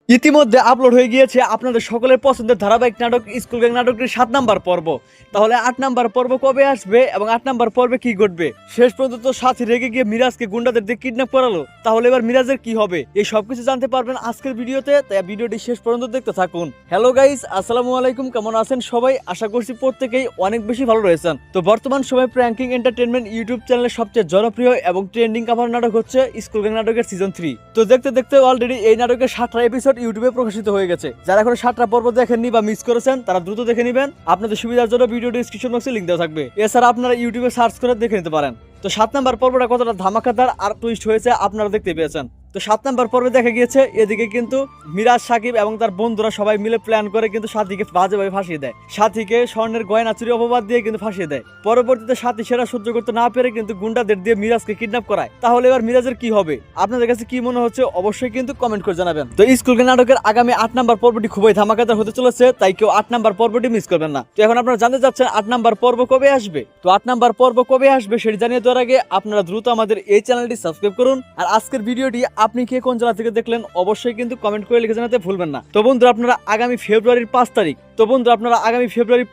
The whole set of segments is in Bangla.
ইতিমধ্যে আপলোড হয়ে গিয়েছে আপনাদের সকলের পছন্দের ধারাবাহিক নাটক স্কুল গ্যাং নাটকের 7 নাম্বার পর্ব। তাহলে 8 নাম্বার পর্ব কবে আসবে এবং 8 নাম্বার পর্বে কি ঘটবে? শেষ পর্যন্ত তো সাথী রেগে গিয়ে মিরাজকে গুন্ডাদের দিয়ে কিডন্যাপ করালো, তাহলে এবার মিরাজের কি হবে? এই সবকিছু জানতে পারবেন আজকের ভিডিওতে, তাই ভিডিওটি শেষ পর্যন্ত দেখতে থাকুন। হ্যালো গাইস, আসসালামু আলাইকুম, কেমন আছেন সবাই? আশা করছি প্রত্যেকেই অনেক বেশি ভালো রয়েছেন। তো বর্তমান সময়ে প্র্যাঙ্কিং এন্টারটেইনমেন্ট ইউটিউব চ্যানেলের সবচেয়ে জনপ্রিয় এবং ট্রেন্ডিং কাভার নাটক হচ্ছে স্কুল গ্যাং নাটকের সিজন 3। তো দেখতে দেখতে অলরেডি এই নাটকের 7টা এপিসোড ইউটিউবে প্রকাশিত হয়ে গেছে। যারা এখন 7টা পর্ব দেখেননি বা মিস করেছেন তারা দ্রুত দেখে নেবেন। আপনাদের সুবিধার জন্য ভিডিও ডেসক্রিপশন বক্সে লিংক দেওয়া থাকবে, এছাড়া আপনারা ইউটিউবে সার্চ করে দেখে নিতে পারেন। তো 7 নাম্বার পর্বটা কতটা ধামাকাদার আর টুইস্ট হয়েছে আপনারা দেখতে পেয়েছেন। তো 7 নাম্বার পর্বে দেখা গিয়েছে এদিকে কিন্তু মিরাজ, সাকিব এবং তার বন্ধুরা সবাই মিলে প্ল্যান করে কিন্তু সাথীকে বাজেভাবে ফাঁসিয়ে দেয়। সাথীকে স্বর্ণের গয়না চুরি অপবাদ দিয়ে কিন্তু ফাঁসিয়ে দেয়। পরবর্তীতে সাথী সেরা সহ্য করতে না পেরে কিন্তু গুন্ডাদের দিয়ে মিরাজকে কিডন্যাপ করায়। তাহলে এবার মিরাজের কি হবে? আপনাদের কাছে কি মনে হচ্ছে অবশ্যই কিন্তু কমেন্ট করে জানাবেন। তো স্কুল গ্যাং নাটকের আগামী 8 নাম্বার পর্বটি খুবই ধামাকাদার হতে চলেছে, তাই কেউ 8 নাম্বার পর্বটি মিস করবেন না। তো এখন আপনারা জানতে চাচ্ছেন 8 নাম্বার পর্ব কবে আসবে। তো 8 নাম্বার পর্ব কবে আসবে সেটি জানিয়ে দেওয়ার আগে আপনারা দ্রুত আমাদের এই চ্যানেলটি সাবস্ক্রাইব করুন। আর আজকের ভিডিওটি আপনি কে কোন জেলা থেকে দেখলেন অবশ্যই কিন্তু কমেন্ট করে লিখে জানাতে ভুলবেন না। তো বন্ধুরা আপনারা আগামী ফেব্রুয়ারির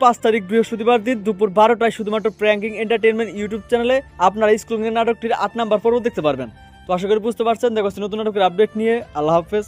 5 তারিখ বৃহস্পতিবার দিন দুপুর 12টায় শুধুমাত্র প্র্যাঙ্কিং এন্টারটেইনমেন্ট ইউটিউব চ্যানেলে আপনারা স্কুল গ্যাং নাটকটির 8 নাম্বার পর্ব দেখতে পারবেন। তো আশা করি বুঝতে পারছেন। দেখো নতুন নাটকের আপডেট নিয়ে। আল্লাহ হাফেজ।